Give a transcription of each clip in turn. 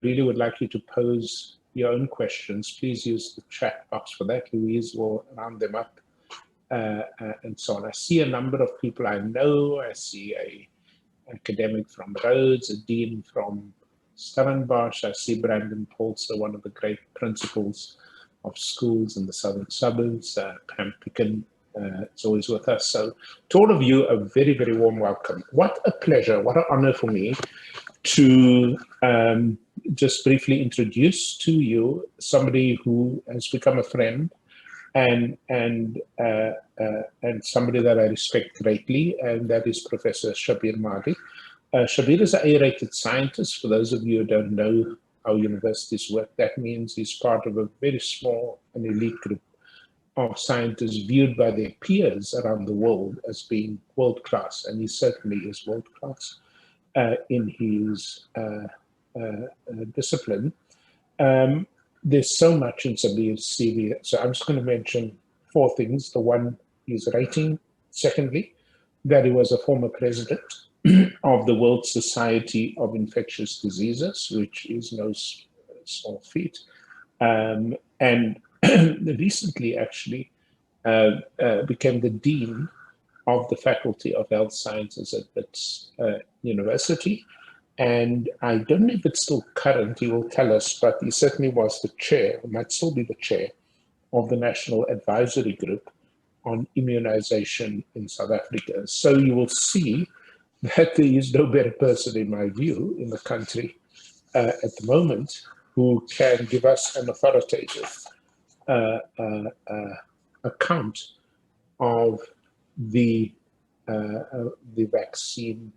really would like you to pose your own questions. Please use the chat box for that. Louise will round them up and so on. I see a number of people I know. I see a academic from Rhodes, a dean from Stellenbosch. I see Brandon Polster, one of the great principals of schools in the southern suburbs. Pam Picken is always with us. So to all of you, a very, very warm welcome. What a pleasure, what an honor for me to just briefly introduce to you somebody who has become a friend and somebody that I respect greatly, and that is Professor Shabir Madhi. Shabir is an A-rated scientist. For those of you who don't know how universities work, that means he's part of a very small and elite group of scientists viewed by their peers around the world as being world-class, and he certainly is world-class in his discipline. There's so much in Shabir's CV, so I'm just going to mention 4 things. The one is rating. Secondly, that he was a former president of the World Society of Infectious Diseases, which is no small feat. And recently, actually, became the dean of the Faculty of Health Sciences at Wits University. And I don't know if it's still current, he will tell us, but he certainly was the chair, or might still be the chair, of the National Advisory Group on Immunization in South Africa. So you will see that there is no better person, in my view, in the country at the moment who can give us an authoritative account of the vaccine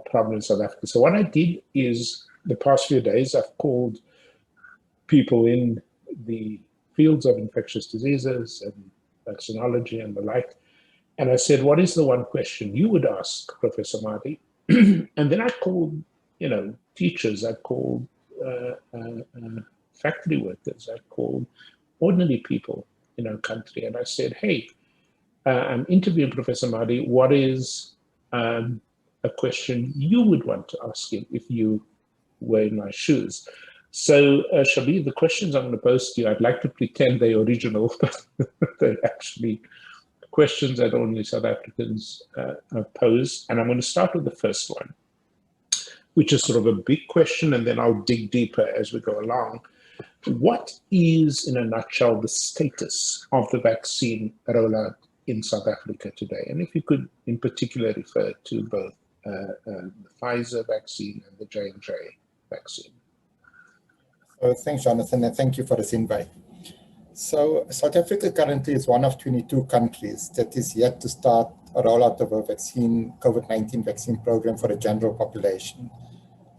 problem in South Africa. So what I did is, the past few days, I've called people in the fields of infectious diseases and vaccinology and the like, and I said, what is the one question you would ask Professor Madhi? And then I called, teachers, I called factory workers, I called ordinary people in our country, and I said, hey, I'm interviewing Professor Madhi. What is a question you would want to ask him if you were in my shoes? So, Shabir, the questions I'm going to pose to you, I'd like to pretend they're original, but they're actually questions that only South Africans pose. And I'm going to start with the first one, which is sort of a big question, and then I'll dig deeper as we go along. What is, in a nutshell, the status of the vaccine rollout in South Africa today? And if you could, in particular, refer to both the Pfizer vaccine and the J&J vaccine. Thanks, Jonathan, and thank you for this invite. So South Africa currently is one of 22 countries that is yet to start a rollout of a COVID-19 vaccine program for the general population.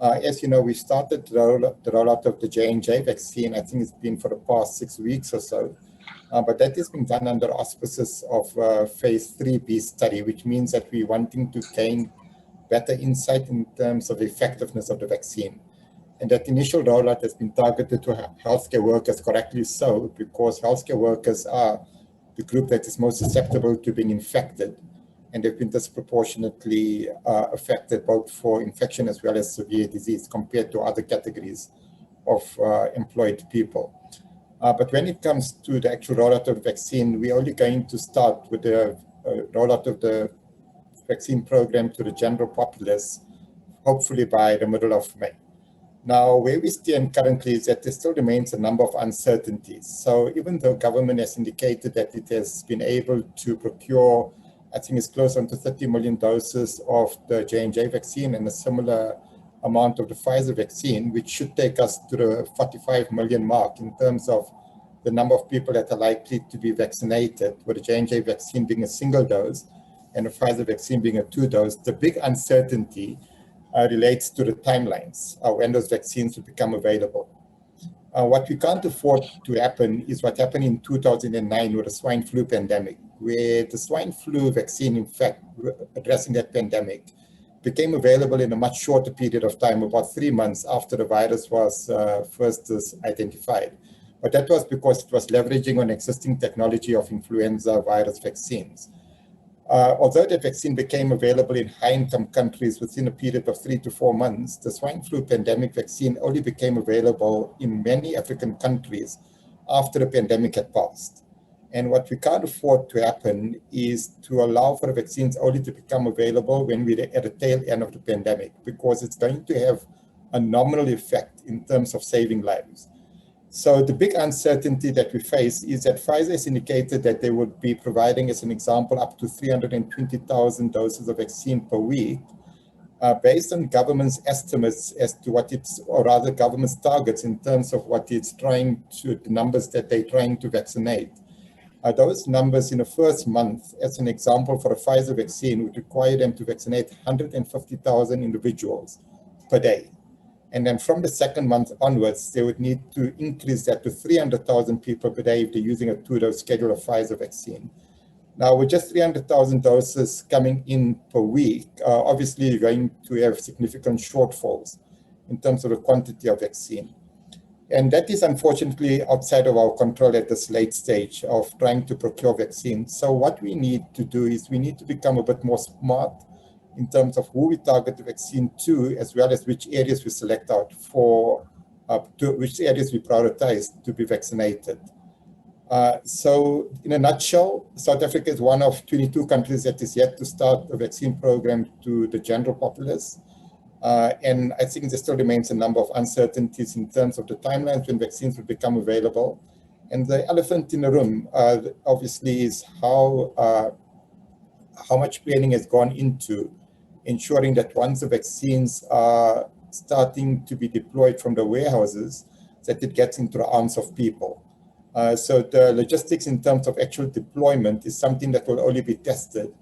As you know, we started the rollout of the J&J vaccine. I think it's been for the past 6 weeks or so. But that is being done under auspices of phase 3B study, which means that we're wanting to gain better insight in terms of the effectiveness of the vaccine. And that initial rollout has been targeted to healthcare workers, correctly so, because healthcare workers are the group that is most susceptible to being infected, and they've been disproportionately affected both for infection as well as severe disease compared to other categories of employed people. But when it comes to the actual rollout of the vaccine, we're only going to start with the rollout of the vaccine program to the general populace, hopefully by the middle of May. Now, where we stand currently is that there still remains a number of uncertainties. So even though government has indicated that it has been able to procure, I think it's close on to 30 million doses of the J&J vaccine and a similar amount of the Pfizer vaccine, which should take us to the 45 million mark in terms of the number of people that are likely to be vaccinated, with the J&J vaccine being a single dose and the Pfizer vaccine being a 2-dose. The big uncertainty relates to the timelines when those vaccines will become available. What we can't afford to happen is what happened in 2009 with the swine flu pandemic, where the swine flu vaccine, in fact, addressing that pandemic, became available in a much shorter period of time, about 3 months after the virus was first identified. But that was because it was leveraging on existing technology of influenza virus vaccines. Although the vaccine became available in high-income countries within a period of 3 to 4 months, the swine flu pandemic vaccine only became available in many African countries after the pandemic had passed. And what we can't afford to happen is to allow for the vaccines only to become available when we're at the tail end of the pandemic, because it's going to have a nominal effect in terms of saving lives. So the big uncertainty that we face is that Pfizer has indicated that they would be providing, as an example, up to 320,000 doses of vaccine per week, based on government's estimates as to what it's, or rather government's targets in terms of what it's trying to, the numbers that they're trying to vaccinate. Those numbers in the first month, as an example, for a Pfizer vaccine would require them to vaccinate 150,000 individuals per day. And then from the second month onwards, they would need to increase that to 300,000 people per day if they're using a 2-dose schedule of Pfizer vaccine. Now, with just 300,000 doses coming in per week, obviously you're going to have significant shortfalls in terms of the quantity of vaccine. And that is unfortunately outside of our control at this late stage of trying to procure vaccines. So what we need to do is we need to become a bit more smart in terms of who we target the vaccine to, as well as which areas we select out for, which areas we prioritize to be vaccinated. So in a nutshell, South Africa is one of 22 countries that is yet to start a vaccine program to the general populace. And I think there still remains a number of uncertainties in terms of the timelines when vaccines will become available. And the elephant in the room, obviously, is how much planning has gone into ensuring that once the vaccines are starting to be deployed from the warehouses, that it gets into the arms of people. So the logistics in terms of actual deployment is something that will only be tested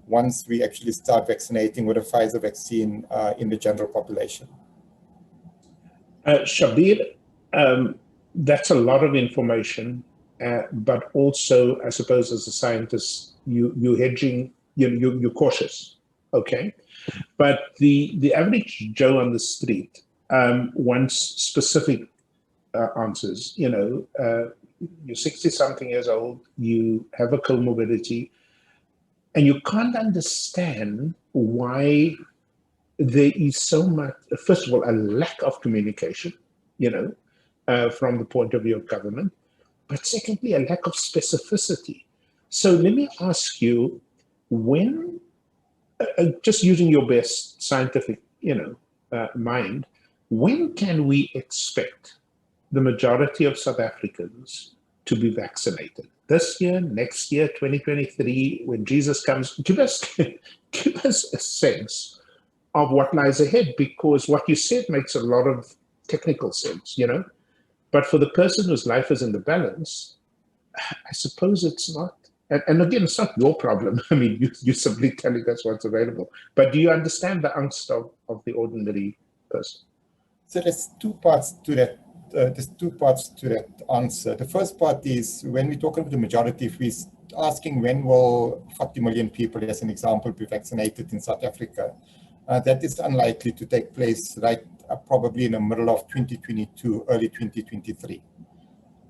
once we actually start vaccinating with a Pfizer vaccine in the general population. Shabir, that's a lot of information, but also, I suppose, as a scientist, you're hedging, you're cautious, okay? But the average Joe on the street wants specific answers. You're 60-something years old, you have a comorbidity, and you can't understand why there is so much, first of all, a lack of communication, from the point of view of government, but secondly, a lack of specificity. So let me ask you, when, just using your best scientific, mind, when can we expect the majority of South Africans to be vaccinated? This year, next year, 2023, when Jesus comes? Give us a sense of what lies ahead, because what you said makes a lot of technical sense, but for the person whose life is in the balance, I suppose it's not. And again, it's not your problem. I mean, you're simply telling us what's available. But do you understand the angst of the ordinary person? So there's two parts to that. Answer. The first part is when we talk about the majority, if we're asking when will 40 million people, as an example, be vaccinated in South Africa, that is unlikely to take place probably in the middle of 2022, early 2023.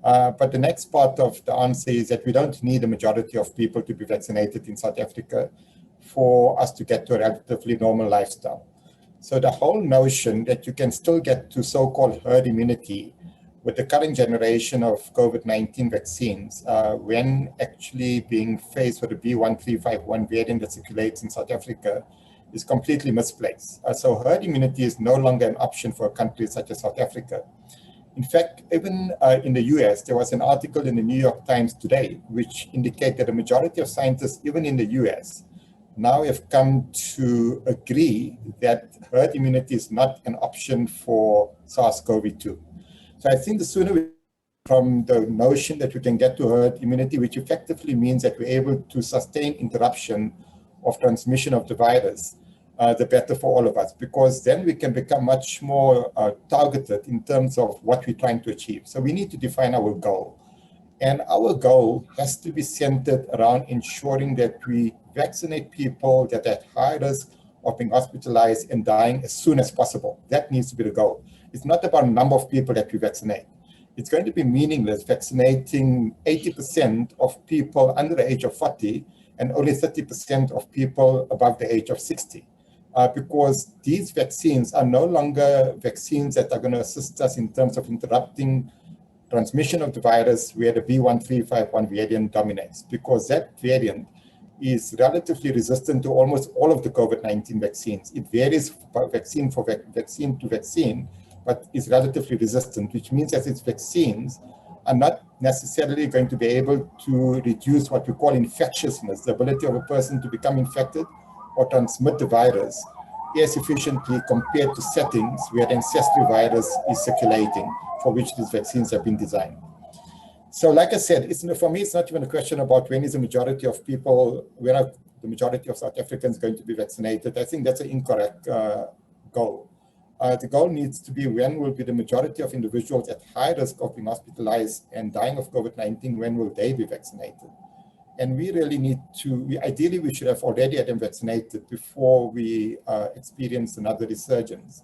But the next part of the answer is that we don't need a majority of people to be vaccinated in South Africa for us to get to a relatively normal lifestyle. So the whole notion that you can still get to so-called herd immunity with the current generation of COVID-19 vaccines, when actually being faced with the B1351 variant that circulates in South Africa, is completely misplaced. So herd immunity is no longer an option for a country such as South Africa. In fact, even in the US, there was an article in the New York Times today, which indicated that a majority of scientists, even in the US, now have come to agree that herd immunity is not an option for SARS-CoV-2. So I think the sooner we from the notion that we can get to herd immunity, which effectively means that we're able to sustain interruption of transmission of the virus, the better for all of us, because then we can become much more targeted in terms of what we're trying to achieve. So we need to define our goal. And our goal has to be centered around ensuring that we vaccinate people that are at high risk of being hospitalized and dying as soon as possible. That needs to be the goal. It's not about the number of people that we vaccinate. It's going to be meaningless vaccinating 80% of people under the age of 40 and only 30% of people above the age of 60. Because these vaccines are no longer vaccines that are going to assist us in terms of interrupting transmission of the virus where the B1351 variant dominates, because that variant is relatively resistant to almost all of the COVID-19 vaccines. It varies vaccine to vaccine, but is relatively resistant, which means that its vaccines are not necessarily going to be able to reduce what we call infectiousness, the ability of a person to become infected or transmit the virus as efficiently compared to settings where the ancestral virus is circulating, for which these vaccines have been designed. So like I said, for me, it's not even a question about when is the majority of people, when are the majority of South Africans going to be vaccinated. I think that's an incorrect goal. The goal needs to be when will be the majority of individuals at high risk of being hospitalized and dying of COVID-19, when will they be vaccinated? And we really need to, ideally we should have already had them vaccinated before we experience another resurgence.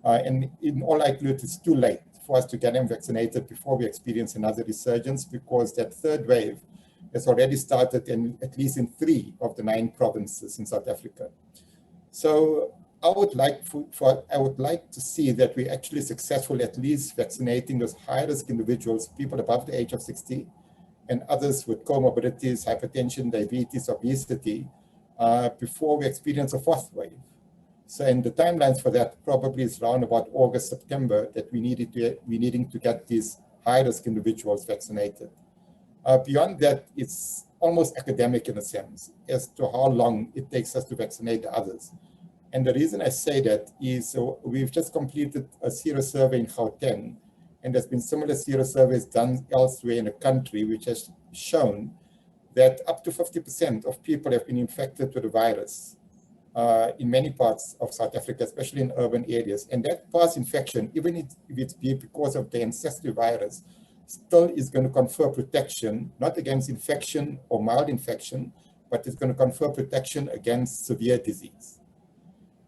And in all likelihood, it's too late for us to get them vaccinated before we experience another resurgence, because that third wave has already started at least in 3 of the 9 provinces in South Africa. So I would like to see that we're actually successful at least vaccinating those high-risk individuals, people above the age of 60, and others with comorbidities, hypertension, diabetes, obesity, before we experience a 4th wave. So, and the timelines for that probably is around about August, September, that we're needing to get these high-risk individuals vaccinated. Beyond that, it's almost academic in a sense as to how long it takes us to vaccinate the others. And the reason I say that is we've just completed a sero survey in Gauteng, and there's been similar sero surveys done elsewhere in the country, which has shown that up to 50% of people have been infected with the virus in many parts of South Africa, especially in urban areas. And that past infection, even if it's because of the ancestral virus, still is going to confer protection, not against infection or mild infection, but it's going to confer protection against severe disease.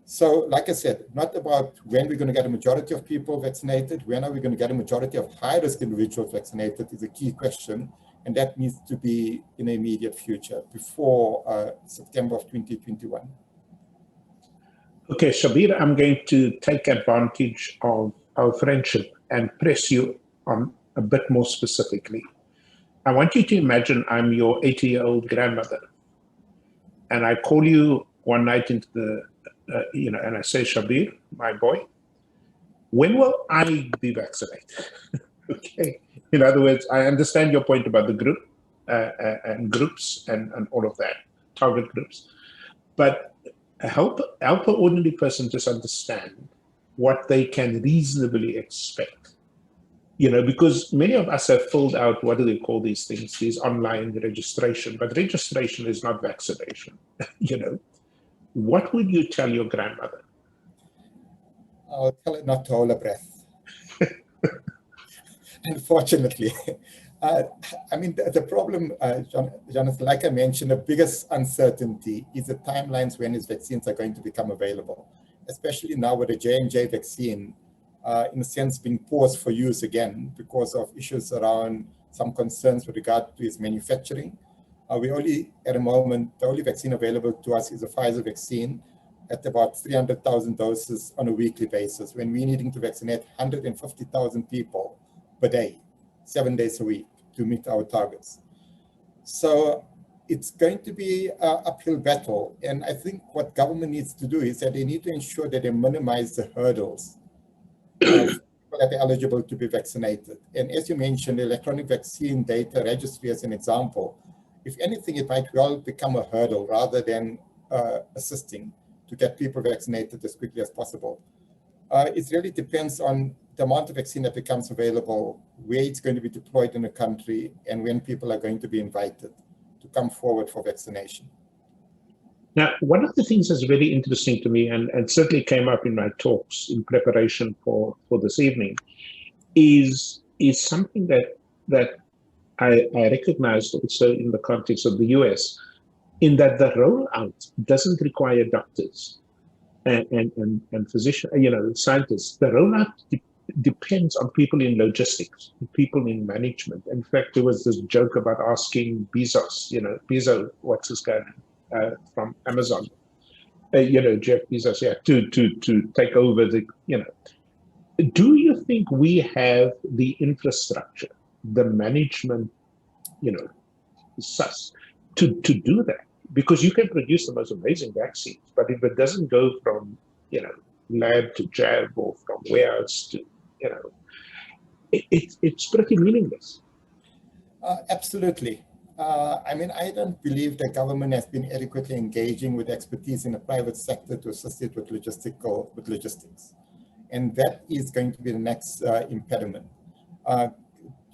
So like I said, not about when we're going to get a majority of people vaccinated, when are we going to get a majority of high-risk individuals vaccinated is a key question, and that needs to be in the immediate future, before September of 2021. Okay, Shabir, I'm going to take advantage of our friendship and press you on a bit more specifically. I want you to imagine I'm your 80-year-old grandmother, and I call you one night into the, and I say, Shabir, my boy, when will I be vaccinated? Okay. In other words, I understand your point about the group and groups and all of that, target groups, but help an ordinary person just understand what they can reasonably expect. Because many of us have filled out, what do they call these things, these online registration, but registration is not vaccination. What would you tell your grandmother? I'll tell her not to hold her breath. Unfortunately. I mean, the problem, Jonathan, like I mentioned, the biggest uncertainty is the timelines when these vaccines are going to become available, especially now with the J&J vaccine, in a sense, being paused for use again because of issues around some concerns with regard to its manufacturing. We only, at the moment, the only vaccine available to us is a Pfizer vaccine at about 300,000 doses on a weekly basis, when we're needing to vaccinate 150,000 people per day, 7 days a week, to meet our targets. So it's going to be an uphill battle. And I think what government needs to do is that they need to ensure that they minimize the hurdles of people that are eligible to be vaccinated. And as you mentioned, the electronic vaccine data registry as an example, if anything, it might well become a hurdle rather than assisting to get people vaccinated as quickly as possible. It really depends on the amount of vaccine that becomes available, where it's going to be deployed in the country, and when people are going to be invited to come forward for vaccination. Now, one of the things that's very interesting to me, and certainly came up in my talks in preparation for this evening, is something that I recognized also in the context of the US, in that the rollout doesn't require doctors and physicians, scientists. The rollout depends on people in logistics, people in management. In fact, there was this joke about asking Bezos, what's his guy from Amazon, Jeff Bezos, yeah, to take over Do you think we have the infrastructure, the management, to do that? Because you can produce the most amazing vaccines, but if it doesn't go from, lab to jab or from warehouse to, it's pretty meaningless. Absolutely. I don't believe the government has been adequately engaging with expertise in the private sector to assist it with logistics. And that is going to be the next impediment.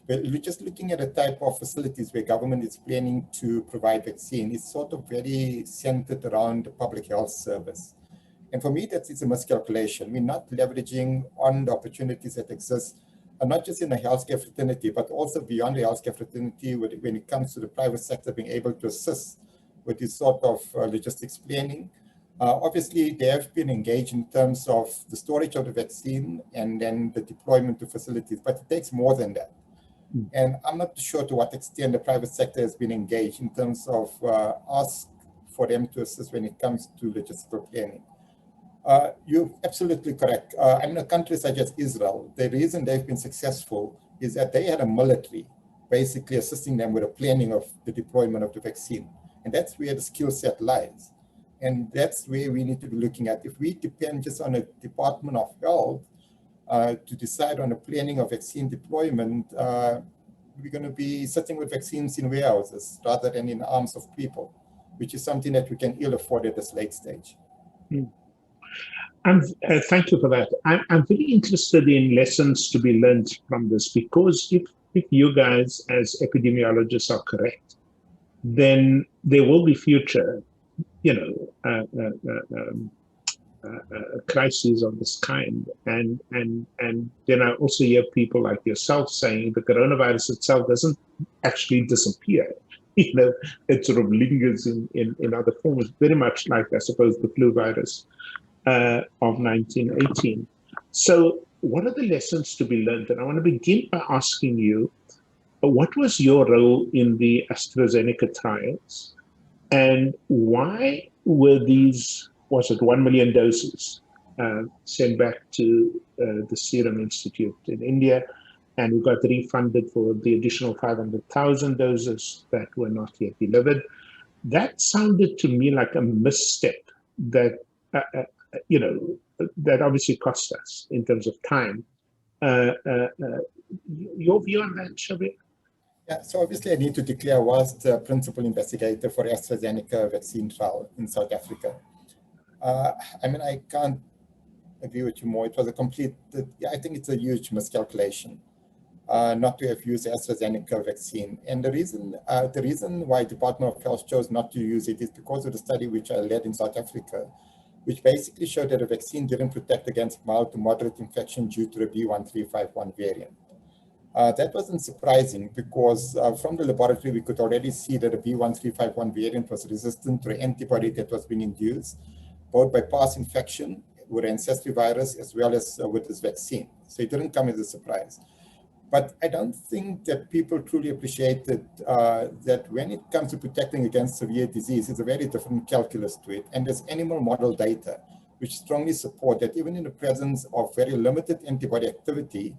We're just looking at a type of facilities where government is planning to provide vaccine. It's sort of very centered around the public health service. And for me, it's a miscalculation. We're not leveraging on the opportunities that exist, not just in the healthcare fraternity, but also beyond the healthcare fraternity when it comes to the private sector being able to assist with this sort of logistics planning. Obviously, they have been engaged in terms of the storage of the vaccine and then the deployment to facilities, but it takes more than that. And I'm not sure to what extent the private sector has been engaged in terms of ask for them to assist when it comes to logistical planning. You're absolutely correct. A country such as Israel, the reason they've been successful is that they had a military basically assisting them with the planning of the deployment of the vaccine. And that's where the skill set lies. And that's where we need to be looking at. If we depend just on a Department of Health to decide on the planning of vaccine deployment, we're going to be sitting with vaccines in warehouses rather than in the arms of people, which is something that we can ill afford at this late stage. And thank you for that. I'm very interested in lessons to be learned from this, because if you guys as epidemiologists are correct, then there will be future, crises of this kind. And then I also hear people like yourself saying the coronavirus itself doesn't actually disappear. It sort of lingers in other forms, very much like, I suppose, the flu virus of 1918. So what are the lessons to be learned? And I want to begin by asking you, what was your role in the AstraZeneca trials? And why were these, 1 million doses sent back to the Serum Institute in India? And we got refunded for the additional 500,000 doses that were not yet delivered. That sounded to me like a misstep that, that obviously cost us in terms of time. Your view on that, Shabir? Yeah, so obviously I need to declare I was the principal investigator for AstraZeneca vaccine trial in South Africa. I can't agree with you more. It was a complete, I think it's a huge miscalculation not to have used AstraZeneca vaccine. And the reason why Department of Health chose not to use it is because of the study which I led in South Africa, which basically showed that the vaccine didn't protect against mild to moderate infection due to the B1351 variant. That wasn't surprising because from the laboratory, we could already see that the B1351 variant was resistant to the antibody that was being induced, both by past infection with ancestry virus as well as with this vaccine. So it didn't come as a surprise. But I don't think that people truly appreciated that when it comes to protecting against severe disease, it's a very different calculus to it. And there's animal model data, which strongly support that even in the presence of very limited antibody activity,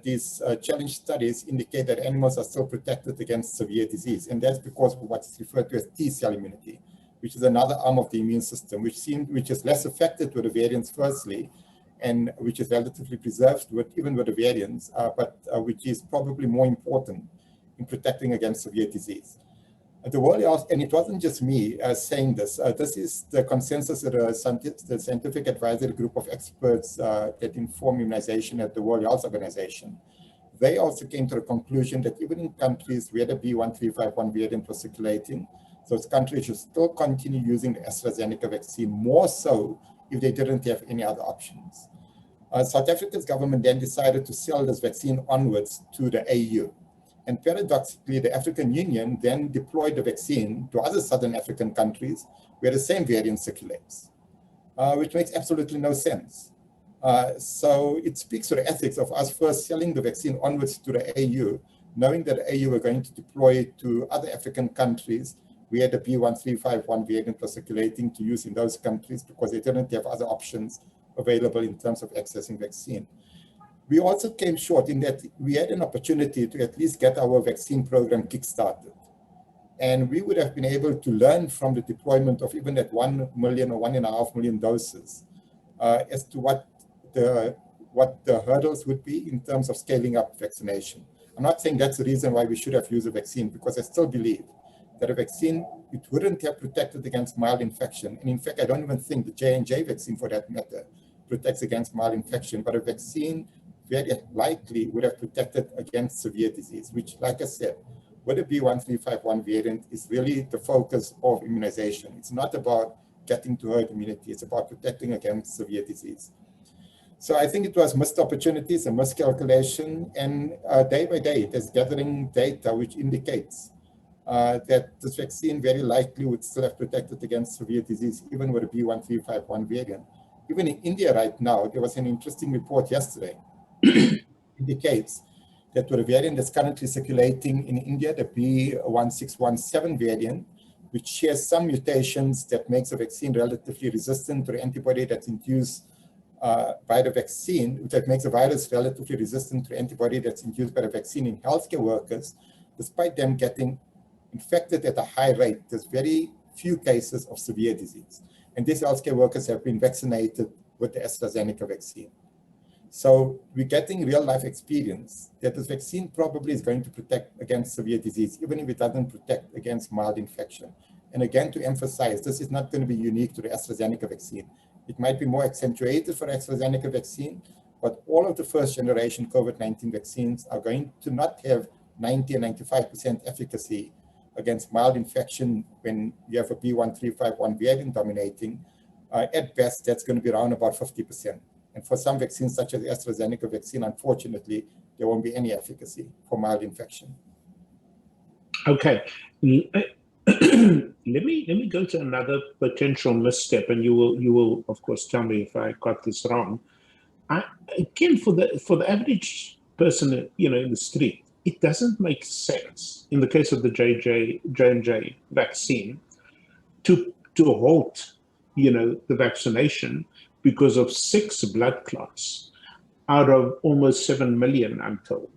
these challenge studies indicate that animals are still protected against severe disease. And that's because of what's referred to as T-cell immunity, which is another arm of the immune system, which is less affected with the variants firstly, and which is relatively preserved even with the variants, but which is probably more important in protecting against severe disease. The World Health, and it wasn't just me saying this, this is the consensus of the scientific advisory group of experts that inform immunization at the World Health Organization. They also came to the conclusion that even in countries where the B1351 variant was circulating, those countries should still continue using the AstraZeneca vaccine, more so if they didn't have any other options. South Africa's government then decided to sell this vaccine onwards to the AU. And paradoxically, the African Union then deployed the vaccine to other Southern African countries where the same variant circulates, which makes absolutely no sense. So it speaks to the ethics of us first selling the vaccine onwards to the AU, knowing that the AU are going to deploy it to other African countries where the B1351 variant was circulating to use in those countries because they didn't have other options available in terms of accessing vaccine. We also came short in that we had an opportunity to at least get our vaccine program kickstarted. And we would have been able to learn from the deployment of even that 1 million or 1.5 million doses as to what the hurdles would be in terms of scaling up vaccination. I'm not saying that's the reason why we should have used a vaccine, because I still believe that a vaccine, it wouldn't have protected against mild infection. And in fact, I don't even think the J&J vaccine, for that matter, protects against mild infection, but a vaccine very likely would have protected against severe disease, which, like I said, with the B1351 variant is really the focus of immunization. It's not about getting to herd immunity, it's about protecting against severe disease. So I think it was missed opportunities, a miscalculation, and day by day, there's gathering data which indicates that this vaccine very likely would still have protected against severe disease, even with a B1351 variant. Even in India right now, there was an interesting report yesterday indicates that with a variant that's currently circulating in India, the B1617 variant, which shares some mutations that makes the vaccine relatively resistant to the antibody that's induced by the vaccine, that makes the virus relatively resistant to the antibody that's induced by the vaccine in healthcare workers, despite them getting infected at a high rate. There's very few cases of severe disease. And these healthcare workers have been vaccinated with the AstraZeneca vaccine. So we're getting real life experience that this vaccine probably is going to protect against severe disease, even if it doesn't protect against mild infection. And again, to emphasize, this is not going to be unique to the AstraZeneca vaccine. It might be more accentuated for AstraZeneca vaccine, but all of the first generation COVID-19 vaccines are going to not have 90 and 95% efficacy against mild infection when you have a B1351 variant dominating. At best, that's going to be around about 50%. And for some vaccines, such as the AstraZeneca vaccine, unfortunately, there won't be any efficacy for mild infection. Okay. Let me go to another potential misstep, and you will of course tell me if I got this wrong. Again, for the average person, in the street, it doesn't make sense in the case of the J&J vaccine to halt, the vaccination because of 6 blood clots out of almost 7 million, I'm told,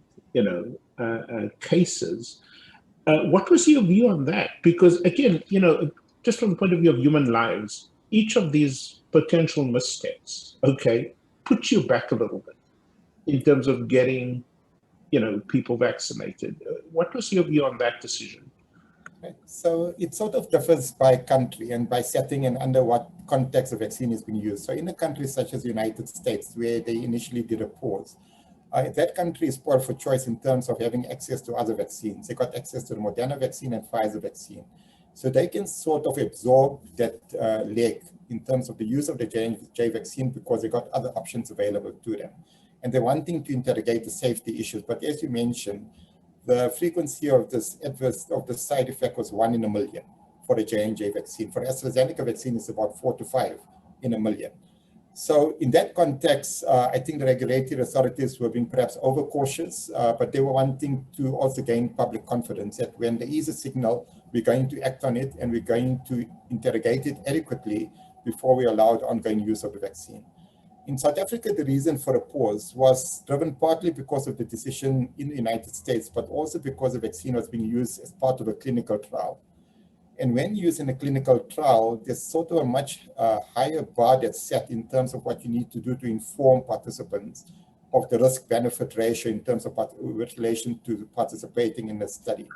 cases. What was your view on that? Because again, just from the point of view of human lives, each of these potential missteps, puts you back a little bit in terms of getting, people vaccinated. What was your view on that decision? Right. So it sort of differs by country and by setting and under what context the vaccine is being used. So in a country such as the United States, where they initially did a pause, that country is spoiled for choice in terms of having access to other vaccines. They got access to the Moderna vaccine and Pfizer vaccine. So they can sort of absorb that leg in terms of the use of the J&J vaccine because they got other options available to them. And they're wanting to interrogate the safety issues. But as you mentioned, the frequency of this side effect was 1 in a million for the J&J vaccine. For the AstraZeneca vaccine, it's about 4 to 5 in a million. So in that context, I think the regulatory authorities were being perhaps overcautious, but they were wanting to also gain public confidence that when there is a signal, we're going to act on it and we're going to interrogate it adequately before we allow the ongoing use of the vaccine. In South Africa, the reason for a pause was driven partly because of the decision in the United States, but also because the vaccine was being used as part of a clinical trial. And when used in a clinical trial, there's sort of a much higher bar that's set in terms of what you need to do to inform participants of the risk-benefit ratio in terms of with relation to participating in the study.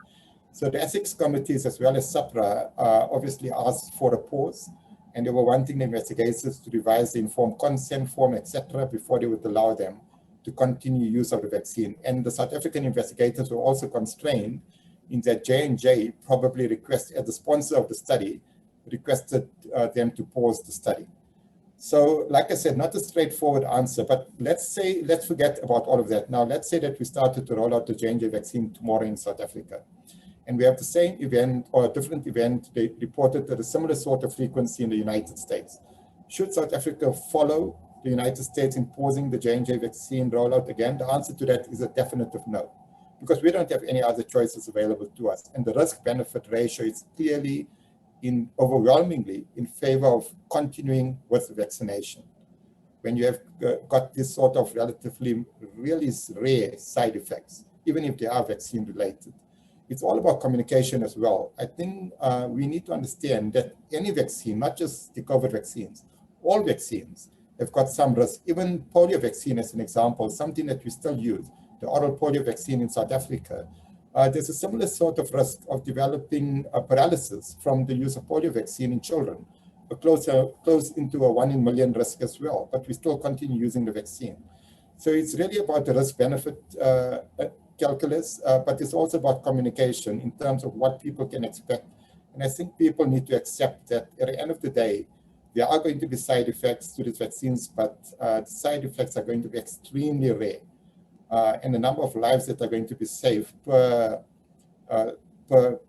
So the ethics committees, as well as SAPRA, obviously asked for a pause, and they were wanting the investigators to revise the informed consent form, etc., before they would allow them to continue use of the vaccine. And the South African investigators were also constrained in that J&J probably requested, as the sponsor of the study, requested them to pause the study. So, like I said, not a straightforward answer, but let's forget about all of that. Now, let's say that we started to roll out the J&J vaccine tomorrow in South Africa. And we have the same event or a different event, they reported at a similar sort of frequency in the United States. Should South Africa follow the United States imposing the J&J vaccine rollout again? The answer to that is a definitive no, because we don't have any other choices available to us. And the risk-benefit ratio is clearly overwhelmingly in favor of continuing with vaccination. When you have got this sort of relatively really rare side effects, even if they are vaccine related. It's all about communication as well. I think we need to understand that any vaccine, not just the COVID vaccines, all vaccines have got some risk. Even polio vaccine as an example, something that we still use, the oral polio vaccine in South Africa, there's a similar sort of risk of developing paralysis from the use of polio vaccine in children, close into a 1 in a million risk as well, but we still continue using the vaccine. So it's really about the risk-benefit calculus, but it's also about communication in terms of what people can expect. And I think people need to accept that at the end of the day, there are going to be side effects to these vaccines, but the side effects are going to be extremely rare. And the number of lives that are going to be saved per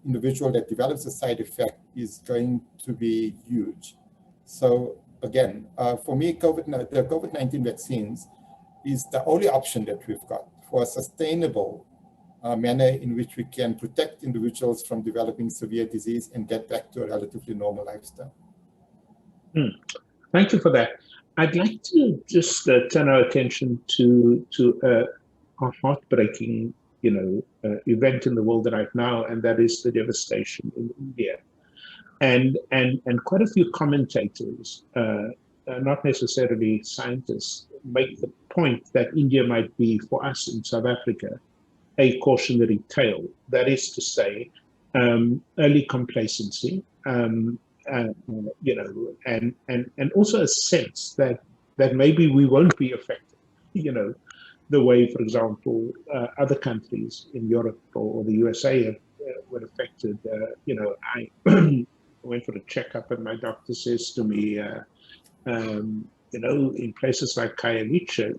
individual that develops a side effect is going to be huge. So again, for me, the COVID-19 vaccines is the only option that we've got for a sustainable manner in which we can protect individuals from developing severe disease and get back to a relatively normal lifestyle. Thank you for that. I'd like to just turn our attention to a heartbreaking, event in the world right now, and that is the devastation in India. And quite a few commentators, not necessarily scientists, make the point that India might be, for us in South Africa, a cautionary tale. That is to say, early complacency, and also a sense that maybe we won't be affected, the way, for example, other countries in Europe or the USA were affected. I went for a checkup, and my doctor says to me, in places like Khayelitsha,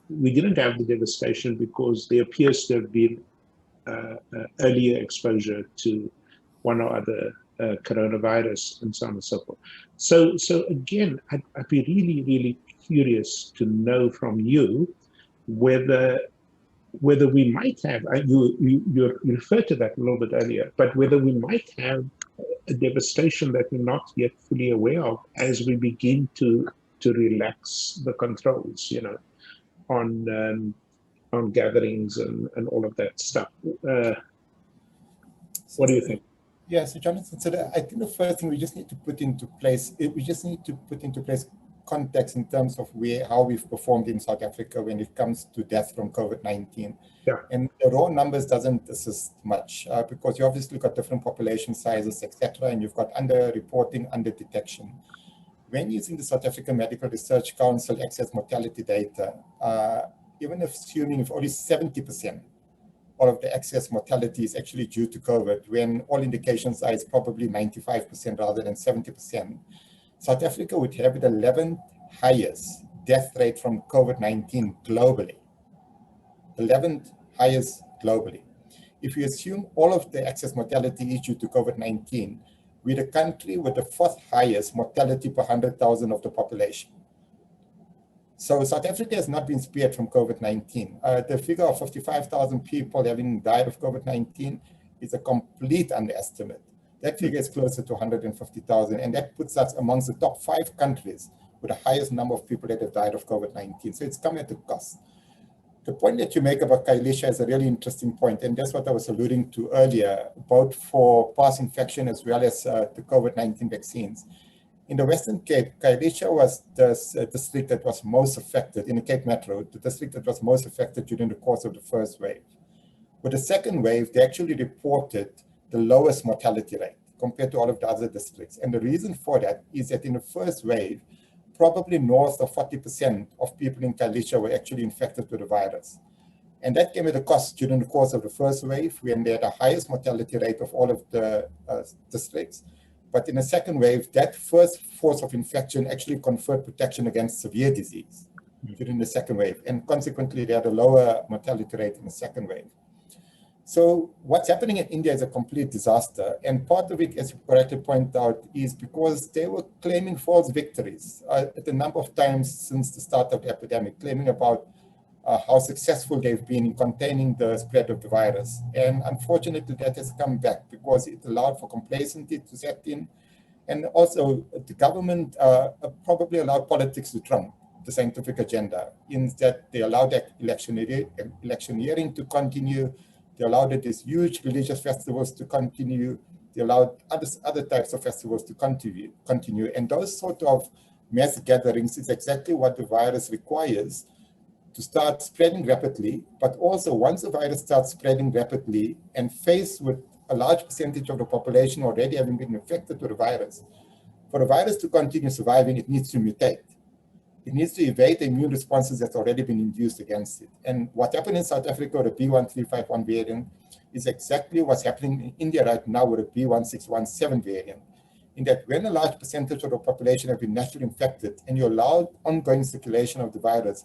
we didn't have the devastation because there appears to have been earlier exposure to one or other coronavirus and so on and so forth. So again, I'd be really, really curious to know from you whether we might have, you referred to that a little bit earlier, but whether we might have a devastation that we're not yet fully aware of as we begin to relax the controls, on gatherings and all of that stuff. What do you think? Yeah, so Jonathan, I think the first thing we just need to put into place, context in terms of how we've performed in South Africa when it comes to death from COVID-19. Yeah. And the raw numbers doesn't assist much because you obviously got different population sizes, etc., and you've got under-reporting, under-detection. When using the South African Medical Research Council excess mortality data, even assuming if only 70% of the excess mortality is actually due to COVID, when all indications are it's probably 95% rather than 70%, South Africa would have the 11th highest death rate from COVID-19 globally. 11th highest globally. If you assume all of the excess mortality is due to COVID-19, we're the country with the 4th highest mortality per 100,000 of the population. So South Africa has not been spared from COVID-19. The figure of 55,000 people having died of COVID-19 is a complete underestimate. That figure is closer to 150,000, and that puts us amongst the top 5 countries with the highest number of people that have died of COVID-19. So it's come at a cost. The point that you make about Khayelitsha is a really interesting point, and that's what I was alluding to earlier, both for past infection as well as the COVID-19 vaccines. In the Western Cape, Khayelitsha was the district that was most affected, in the Cape Metro, the district that was most affected during the course of the first wave. With the second wave, they actually reported the lowest mortality rate compared to all of the other districts. And the reason for that is that in the first wave, probably north of 40% of people in Khayelitsha were actually infected with the virus. And that came at a cost during the course of the first wave, when they had the highest mortality rate of all of the districts. But in the second wave, that first force of infection actually conferred protection against severe disease during the second wave. And consequently, they had a lower mortality rate in the second wave. So what's happening in India is a complete disaster. And part of it, as you correctly point out, is because they were claiming false victories at a number of times since the start of the epidemic, claiming about how successful they've been in containing the spread of the virus. And unfortunately, that has come back because it allowed for complacency to set in. And also, the government probably allowed politics to trump the scientific agenda, in that they allowed electioneering to continue. They allowed these huge religious festivals to continue. They allowed other types of festivals to continue. And those sort of mass gatherings is exactly what the virus requires to start spreading rapidly. But also, once the virus starts spreading rapidly and faced with a large percentage of the population already having been infected with the virus, for the virus to continue surviving, it needs to mutate. It needs to evade the immune responses that's already been induced against it. And what happened in South Africa with the B1351 variant is exactly what's happening in India right now with the B1617 variant, in that when a large percentage of the population have been naturally infected and you allow ongoing circulation of the virus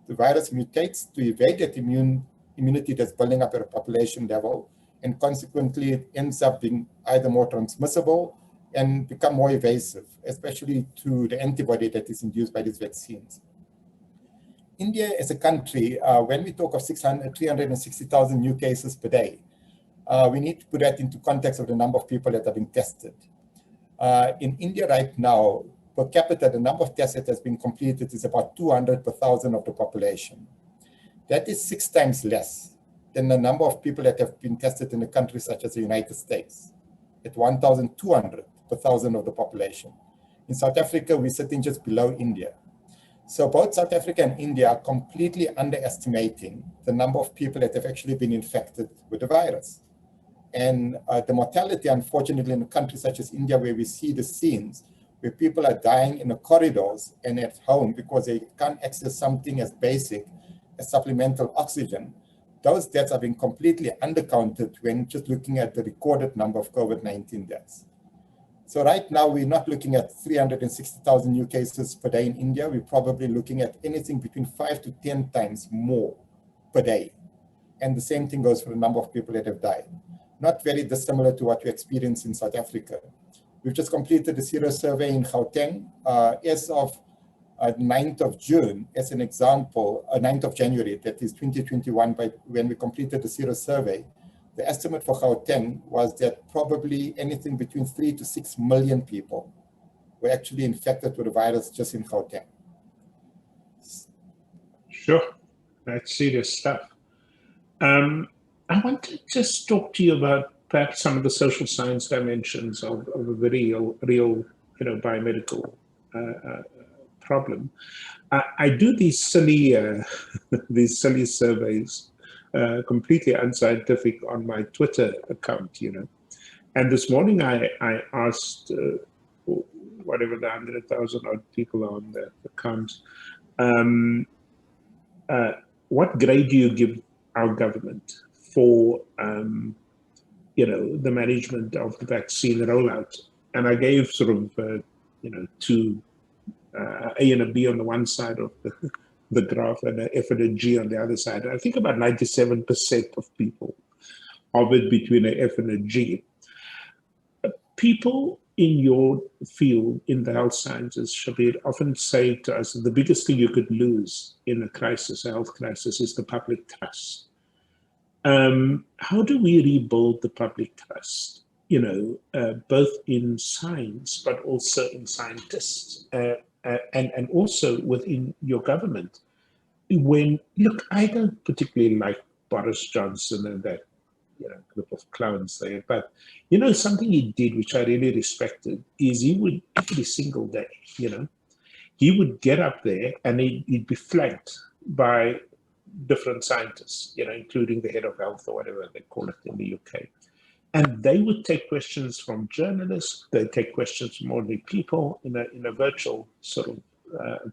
mutates to evade that immunity that's building up at a population level, and consequently it ends up being either more transmissible and become more evasive, especially to the antibody that is induced by these vaccines. India as a country, when we talk of 360,000 new cases per day, we need to put that into context of the number of people that are being tested. In India right now, per capita, the number of tests that has been completed is about 200 per 1,000 of the population. That is 6 times less than the number of people that have been tested in a country such as the United States, at 1,200 per 1,000 of the population. In South Africa, we're sitting just below India. So both South Africa and India are completely underestimating the number of people that have actually been infected with the virus. And the mortality, unfortunately, in a country such as India, where we see the scenes where people are dying in the corridors and at home because they can't access something as basic as supplemental oxygen, those deaths are being completely undercounted when just looking at the recorded number of COVID-19 deaths. So right now, we're not looking at 360,000 new cases per day in India. We're probably looking at anything between 5 to 10 times more per day. And the same thing goes for the number of people that have died. Not very dissimilar to what we experience in South Africa. We've just completed the sero survey in Gauteng. As of 9th of June, as an example, 9th of January, that is 2021, when we completed the sero survey, the estimate for Gauteng was that probably anything between 3 to 6 million people were actually infected with the virus just in Gauteng. Sure, that's serious stuff. I want to just talk to you about perhaps some of the social science dimensions of a very real biomedical problem. I do these silly surveys, completely unscientific, on my Twitter account, And this morning I asked whatever the 100,000 odd people are on the account, what grade do you give our government for the management of the vaccine rollout? And I gave sort of two, A and a B on the one side of the graph, and an F and a G on the other side. And I think about 97% of people hovered between an F and a G. People in your field, in the health sciences, Shabir, often say to us that the biggest thing you could lose in a crisis, a health crisis, is the public trust. How do we rebuild the public trust, both in science, but also in scientists, and also within your government? Look, I don't particularly like Boris Johnson and that group of clowns there, but something he did, which I really respected, is he would, every single day, he would get up there and he'd be flanked by different scientists, including the head of health or whatever they call it in the UK. And they would take questions from journalists, they'd take questions from ordinary people in a virtual sort of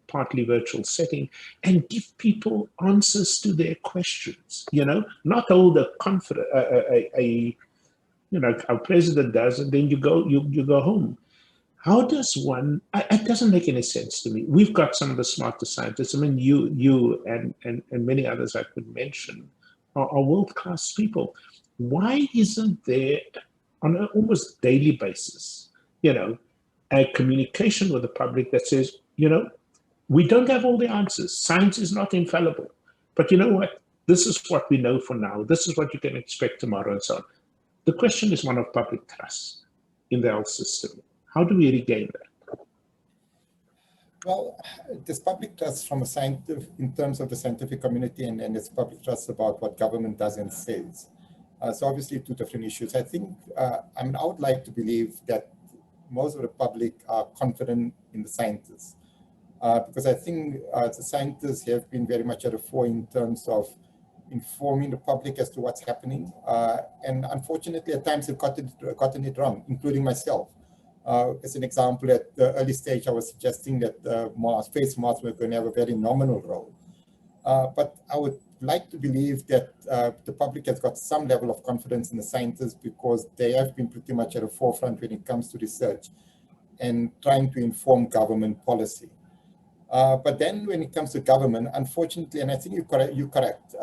partly virtual setting, and give people answers to their questions, not hold a conference, our president does, and then you go home. How does one, it doesn't make any sense to me. We've got some of the smartest scientists. I mean, you and many others I could mention are world-class people. why isn't there, on an almost daily basis, a communication with the public that says, we don't have all the answers. Science is not infallible. But you know what? This is what we know for now. This is what you can expect tomorrow and so on. The question is one of public trust in the health system. How do we regain that? Well, there's public trust from a scientific, in terms of the scientific community, and it's public trust about what government does and says. So obviously two different issues. I think, I would like to believe that most of the public are confident in the scientists. Because I think the scientists have been very much at the fore in terms of informing the public as to what's happening. And unfortunately, at times they've gotten it wrong, including myself. As an example, at the early stage, I was suggesting that face masks were going to have a very nominal role. But I would like to believe that the public has got some level of confidence in the scientists because they have been pretty much at the forefront when it comes to research and trying to inform government policy. But then when it comes to government, unfortunately, and I think you're correct,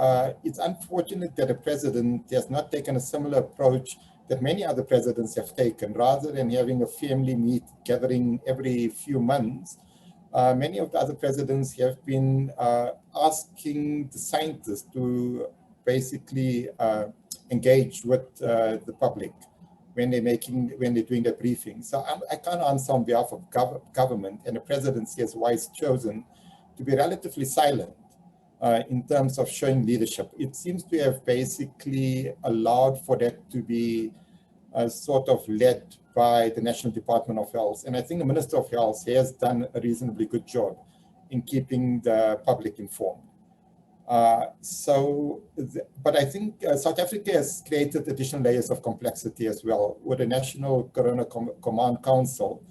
it's unfortunate that the president has not taken a similar approach that many other presidents have taken. Rather than having a family gathering every few months, many of the other presidents have been asking the scientists to basically engage with the public when they're doing their briefing. So I can't answer on behalf of government, and the presidency has wise chosen to be relatively silent in terms of showing leadership. It seems to have basically allowed for that to be sort of led by the National Department of Health. And I think the Minister of Health has done a reasonably good job in keeping the public informed. But I think South Africa has created additional layers of complexity as well with the National Corona Command Council.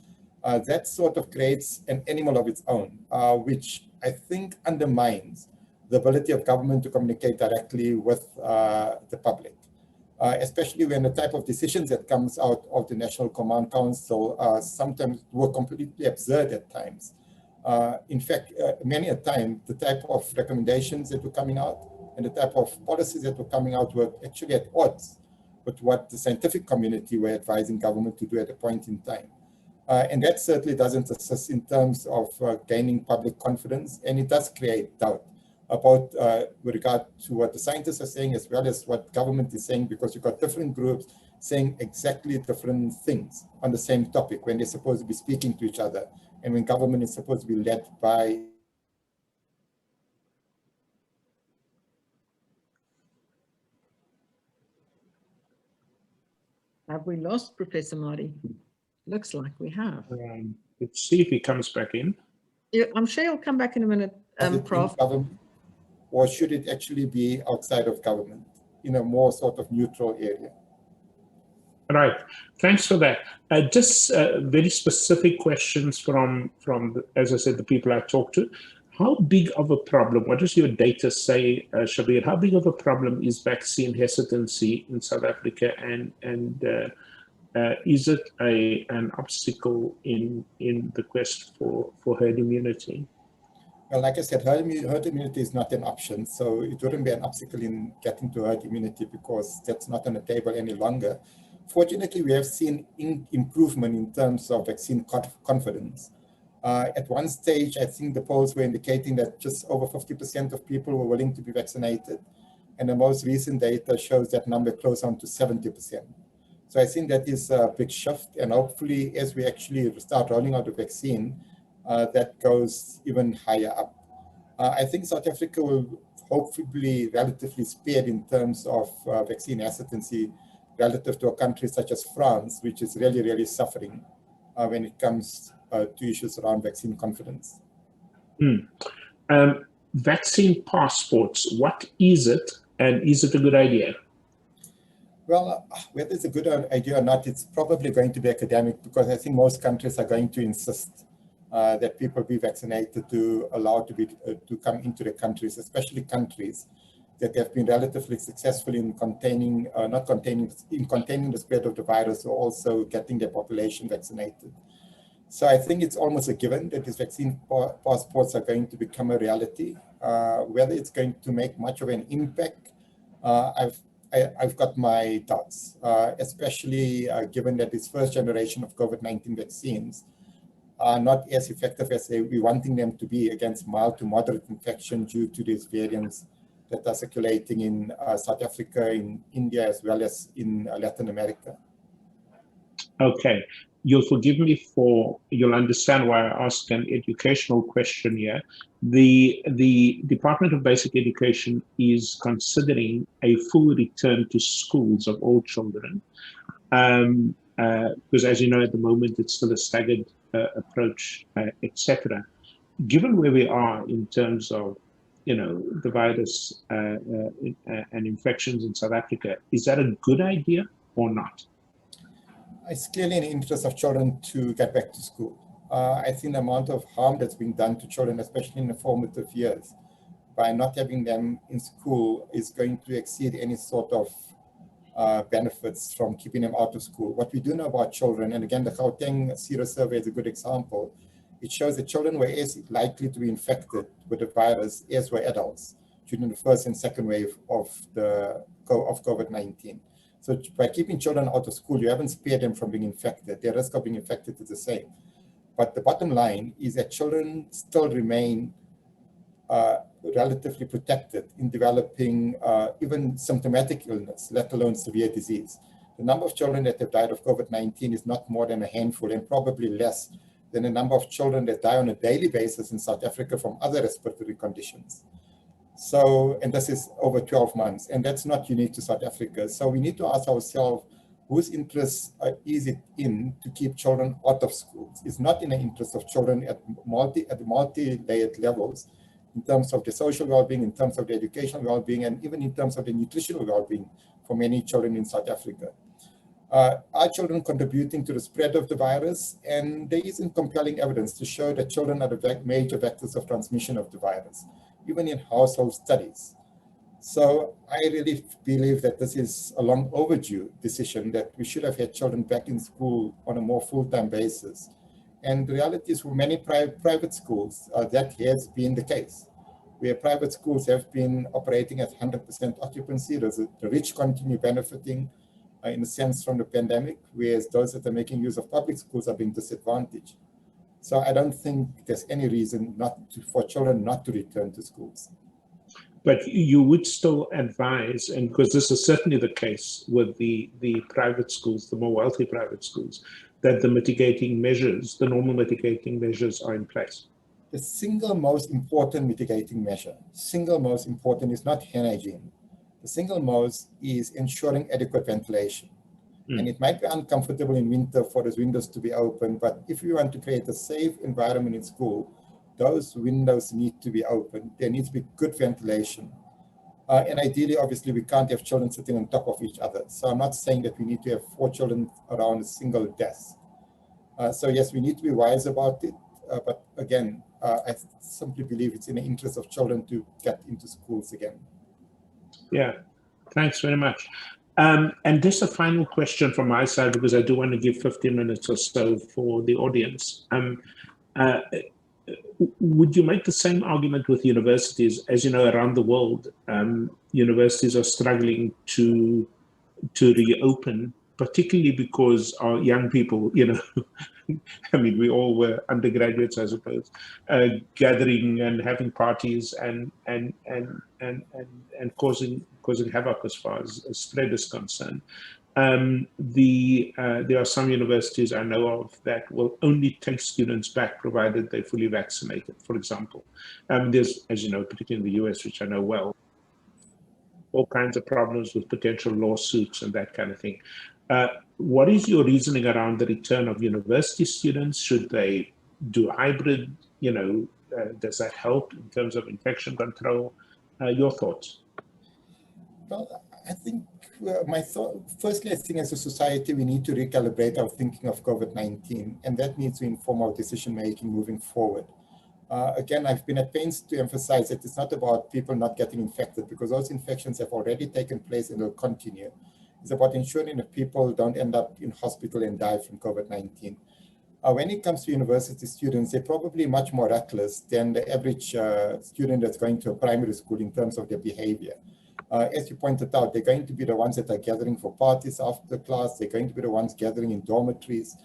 That sort of creates an animal of its own, which I think undermines the ability of government to communicate directly with the public. Especially when the type of decisions that comes out of the National Command Council sometimes were completely absurd at times. In fact, many a time, the type of recommendations that were coming out and the type of policies that were coming out were actually at odds with what the scientific community were advising government to do at a point in time. And that certainly doesn't assist in terms of gaining public confidence, and it does create doubt about with regard to what the scientists are saying as well as what government is saying, because you've got different groups saying exactly different things on the same topic when they're supposed to be speaking to each other and when government is supposed to be led by. Have we lost Professor Madhi? Looks like we have. Let's see if he comes back in. Yeah, I'm sure he'll come back in a minute, Prof. Or should it actually be outside of government in a more sort of neutral area? Right. Thanks for that. Just very specific questions from as I said, the people I talked to. How big of a problem, what does your data say, Shabir, how big of a problem is vaccine hesitancy in South Africa, and is it an obstacle in the quest for herd immunity? Well, like I said, herd immunity is not an option, so it wouldn't be an obstacle in getting to herd immunity because that's not on the table any longer. Fortunately, we have seen improvement in terms of vaccine confidence. At one stage, I think the polls were indicating that just over 50% of people were willing to be vaccinated. And the most recent data shows that number close on to 70%. So I think that is a big shift. And hopefully, as we actually start rolling out the vaccine, that goes even higher up. I think South Africa will hopefully be relatively spared in terms of vaccine hesitancy relative to a country such as France, which is really, really suffering when it comes to issues around vaccine confidence. Vaccine passports, what is it, and is it a good idea? Well, whether it's a good idea or not, it's probably going to be academic, because I think most countries are going to insist that people be vaccinated to allow to come into the countries, especially countries that have been relatively successful in containing the spread of the virus, or also getting their population vaccinated. So I think it's almost a given that these vaccine passports are going to become a reality. Whether it's going to make much of an impact, I've got my doubts, especially given that this first generation of COVID-19 vaccines are not as effective as we're wanting them to be against mild to moderate infection due to these variants that are circulating in South Africa, in India, as well as in Latin America. Okay. You'll forgive me you'll understand why I asked an educational question here. The Department of Basic Education is considering a full return to schools of all children. Because as you know, at the moment, it's still a staggered approach, etc. Given where we are in terms of, the virus and infections in South Africa, is that a good idea or not? It's clearly in the interest of children to get back to school. I think the amount of harm that's being done to children, especially in the formative years, by not having them in school is going to exceed any sort of benefits from keeping them out of school. What we do know about children, and again, the Gauteng Sero survey is a good example, it shows that children were as likely to be infected with the virus as were adults during the first and second wave of COVID-19. So by keeping children out of school, you haven't spared them from being infected. Their risk of being infected is the same. But the bottom line is that children still remain relatively protected in developing even symptomatic illness, let alone severe disease. The number of children that have died of COVID-19 is not more than a handful, and probably less than the number of children that die on a daily basis in South Africa from other respiratory conditions. So, and this is over 12 months, and that's not unique to South Africa. So we need to ask ourselves, whose interests is it in to keep children out of schools? It's not in the interest of children at multi-layered levels, in terms of the social well-being, in terms of the educational well-being, and even in terms of the nutritional well-being for many children in South Africa. Are children contributing to the spread of the virus? And there isn't compelling evidence to show that children are the major vectors of transmission of the virus, even in household studies. So I really believe that this is a long overdue decision, that we should have had children back in school on a more full-time basis. And the reality is, for many private schools, that has been the case, where private schools have been operating at 100% occupancy. The rich continue benefiting in a sense from the pandemic, whereas those that are making use of public schools are being disadvantaged. So I don't think there's any reason for children not to return to schools. But you would still advise, and because this is certainly the case with the private schools, the more wealthy private schools, that the mitigating measures, the normal mitigating measures are in place. The single most important mitigating measure, is not hand hygiene. The single most is ensuring adequate ventilation. And it might be uncomfortable in winter for those windows to be open, but if you want to create a safe environment in school, those windows need to be open. There needs to be good ventilation. And ideally, obviously, we can't have children sitting on top of each other. So I'm not saying that we need to have 4 children around a single desk. So yes, we need to be wise about it. But again, I simply believe it's in the interest of children to get into schools again. Yeah, thanks very much. And just a final question from my side, because I do want to give 15 minutes or so for the audience. Would you make the same argument with universities? As you know, around the world, universities are struggling to reopen, particularly because our young people, I mean, we all were undergraduates, I suppose, gathering and having parties and causing havoc as far as spread is concerned. There are some universities I know of that will only take students back provided they're fully vaccinated, for example. There's, as you know, particularly in the US, which I know well, all kinds of problems with potential lawsuits and that kind of thing. What is your reasoning around the return of university students? Should they do hybrid? Does that help in terms of infection control? Your thoughts? Well, I think firstly, I think as a society, we need to recalibrate our thinking of COVID-19, and that needs to inform our decision-making moving forward. Again, I've been at pains to emphasize that it's not about people not getting infected, because those infections have already taken place and will continue. It's about ensuring that people don't end up in hospital and die from COVID-19. When it comes to university students, they're probably much more reckless than the average student that's going to a primary school in terms of their behavior. As you pointed out, they're going to be the ones that are gathering for parties after class. They're going to be the ones gathering in dormitories.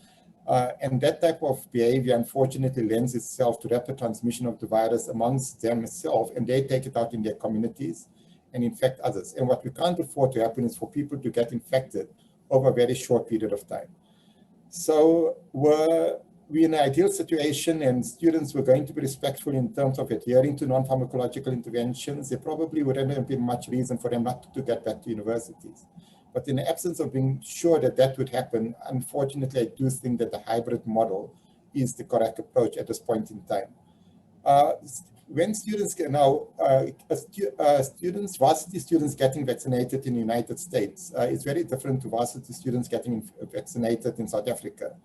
And that type of behavior, unfortunately, lends itself to rapid transmission of the virus amongst themselves, and they take it out in their communities and infect others. And what we can't afford to happen is for people to get infected over a very short period of time. So we're in an ideal situation, and students were going to be respectful in terms of adhering to non-pharmacological interventions. There probably wouldn't have been much reason for them not to get back to universities. But in the absence of being sure that that would happen, unfortunately, I do think that the hybrid model is the correct approach at this point in time. When students get now, varsity students getting vaccinated in the United States is very different to varsity students getting vaccinated in South Africa.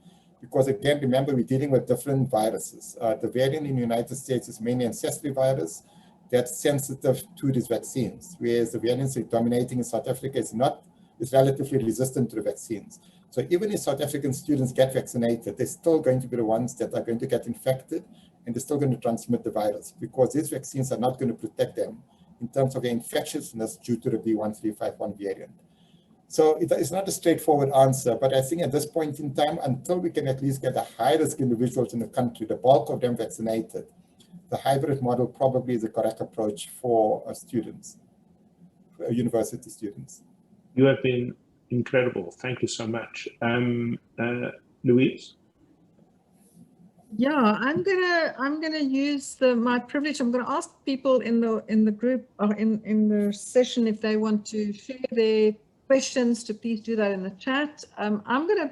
Because again, remember, we're dealing with different viruses. The variant in the United States is mainly ancestry virus that's sensitive to these vaccines, whereas the variant dominating in South Africa is relatively resistant to the vaccines. So even if South African students get vaccinated, they're still going to be the ones that are going to get infected, and they're still going to transmit the virus because these vaccines are not going to protect them in terms of their infectiousness due to the B1351 variant. So it's not a straightforward answer, but I think at this point in time, until we can at least get the high-risk individuals in the country, the bulk of them vaccinated, the hybrid model probably is the correct approach for students, university students. You have been incredible. Thank you so much. Louise? Yeah, I'm gonna use my privilege. I'm gonna ask people in the group or in the session if they want to share their questions to please do that in the chat. I'm gonna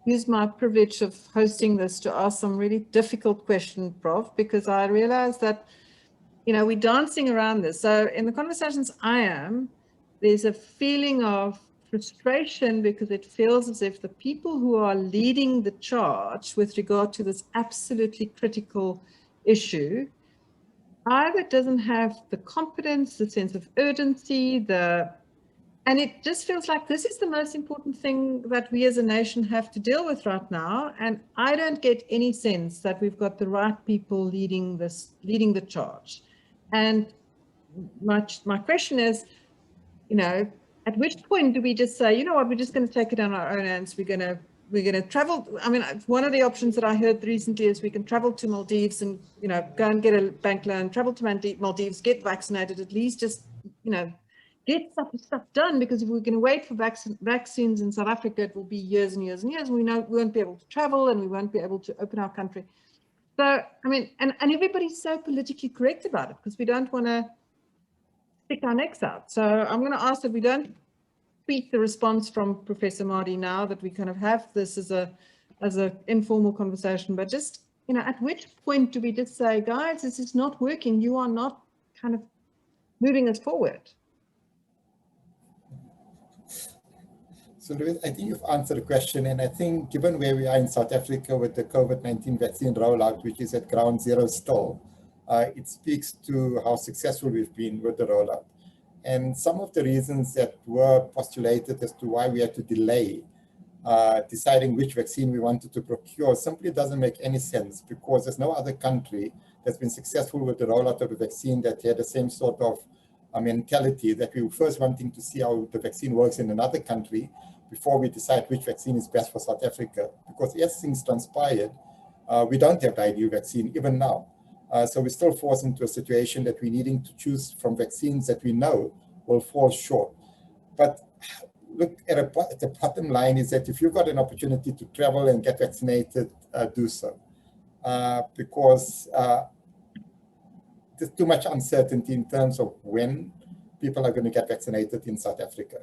use my privilege of hosting this to ask some really difficult questions, Prof, because I realize that we're dancing around this. So in the conversations there's a feeling of frustration because it feels as if the people who are leading the charge with regard to this absolutely critical issue either doesn't have the competence, the sense of urgency, and it just feels like this is the most important thing that we as a nation have to deal with right now. And I don't get any sense that we've got the right people leading the charge. And my question is, at which point do we just say, you know what, we're just going to take it on our own hands. We're going to travel. I mean, one of the options that I heard recently is we can travel to Maldives and, go and get a bank loan, travel to Maldives, get vaccinated, at least just, get stuff done, because if we're going to wait for vaccines in South Africa, it will be years and years and years. And we know we won't be able to travel and we won't be able to open our country. So, I mean, and everybody's so politically correct about it because we don't want to stick our necks out. So I'm going to ask that we don't tweet the response from Professor Madhi now, that we kind of have this as a informal conversation, but just, at which point do we just say, guys, this is not working. You are not kind of moving us forward. So Louise, I think you've answered the question, and I think given where we are in South Africa with the COVID-19 vaccine rollout, which is at ground zero still, it speaks to how successful we've been with the rollout. And some of the reasons that were postulated as to why we had to delay deciding which vaccine we wanted to procure simply doesn't make any sense, because there's no other country that's been successful with the rollout of a vaccine that had the same sort of mentality, that we were first wanting to see how the vaccine works in another country before we decide which vaccine is best for South Africa. Because as things transpired, we don't have the ideal vaccine even now. So we're still forced into a situation that we're needing to choose from vaccines that we know will fall short. But look, at the bottom line is that if you've got an opportunity to travel and get vaccinated, do so. Because there's too much uncertainty in terms of when people are going to get vaccinated in South Africa.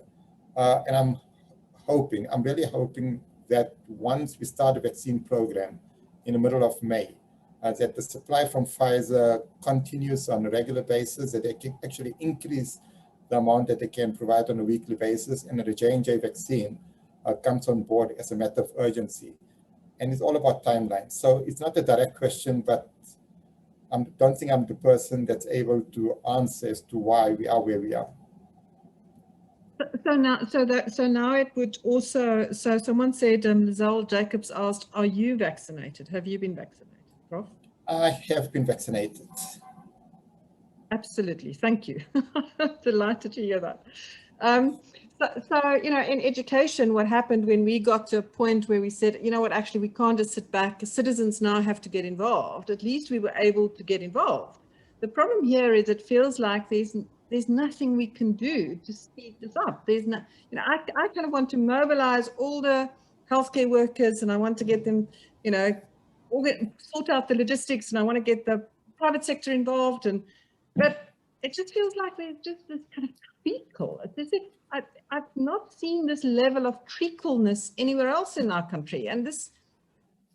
And I'm really hoping that once we start the vaccine program in the middle of May, that the supply from Pfizer continues on a regular basis, that they can actually increase the amount that they can provide on a weekly basis, and that the J&J vaccine comes on board as a matter of urgency. And it's all about timelines. So it's not a direct question, but I don't think I'm the person that's able to answer as to why we are where we are. So now it would also, so someone said, Lizelle Jacobs asked, are you vaccinated? Have you been vaccinated, Prof? I have been vaccinated. Absolutely. Thank you. Delighted to hear that. So, you know, in education, what happened when we got to a point where we said, you know what, actually, we can't just sit back. Citizens now have to get involved. At least we were able to get involved. The problem here is it feels like there's nothing we can do to speed this up. There's no, you know, I kind of want to mobilize all the healthcare workers, and I want to get them, you know, sort out the logistics, and I want to get the private sector involved, but it just feels like there's just this kind of treacle. It's as if I've not seen this level of treacleness anywhere else in our country. And this,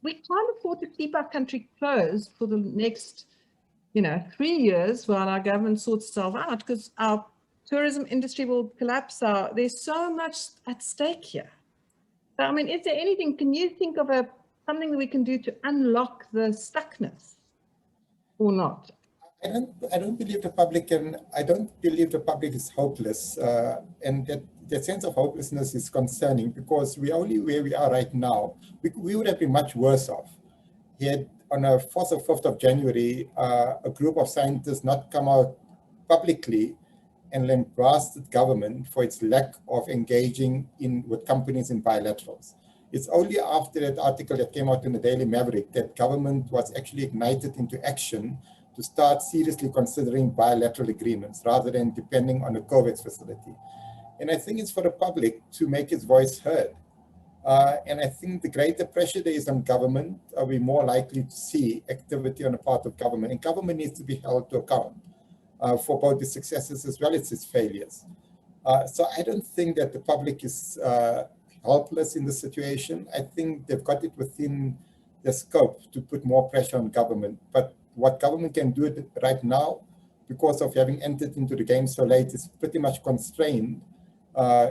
we can't afford to keep our country closed for the next, you know, 3 years while our government sorts itself out, because our tourism industry will collapse. There's so much at stake here. So, I mean, is there anything, can you think of something that we can do to unlock the stuckness or not? I don't believe the public can. I don't believe the public is hopeless, and that sense of hopelessness is concerning, because we're only where we are right now. We would have been much worse off had on the 4th or 5th of January a group of scientists not come out publicly and then blasted government for its lack of engaging with companies in bilaterals. It's only after that article that came out in the Daily Maverick that government was actually ignited into action to start seriously considering bilateral agreements rather than depending on the COVAX facility. And I think it's for the public to make its voice heard. And I think the greater pressure there is on government, we're more likely to see activity on the part of government. And government needs to be held to account for both its successes as well as its failures. So I don't think that the public is helpless in the situation. I think they've got it within the scope to put more pressure on government. But what government can do right now, because of having entered into the game so late, is pretty much constrained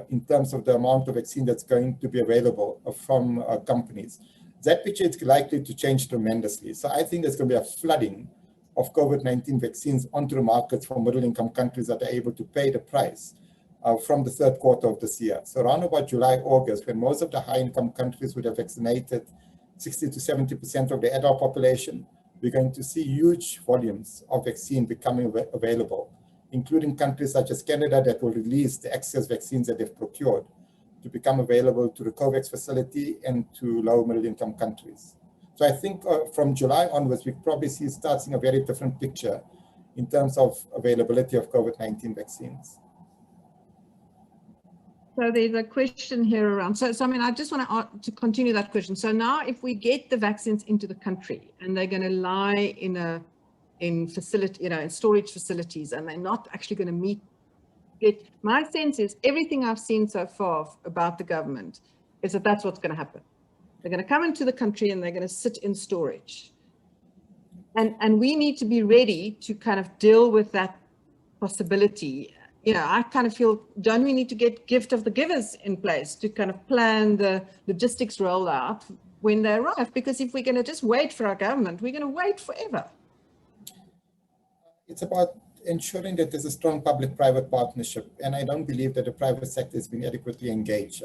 in terms of the amount of vaccine that's going to be available from companies. That picture is likely to change tremendously. So I think there's going to be a flooding of COVID-19 vaccines onto the markets for middle-income countries that are able to pay the price from the third quarter of this year. So around about July, August, when most of the high-income countries would have vaccinated 60 to 70% of the adult population, we're going to see huge volumes of vaccine becoming available, including countries such as Canada that will release the excess vaccines that they've procured to become available to the COVAX facility and to low middle income countries. So I think from July onwards, we probably start seeing a very different picture in terms of availability of COVID-19 vaccines. So there's a question here around. So I mean, I just want to continue that question. So now, if we get the vaccines into the country and they're going to lie in facility, you know, in storage facilities, and they're not actually going to meet it, my sense is everything I've seen so far about the government is that that's what's going to happen. They're going to come into the country and they're going to sit in storage. And we need to be ready to kind of deal with that possibility. You know, I kind of feel, don't we need to get gift of the givers in place to kind of plan the logistics rollout when they arrive? Because if we're going to just wait for our government, we're going to wait forever. It's about ensuring that there's a strong public-private partnership. And I don't believe that the private sector has been adequately engaged,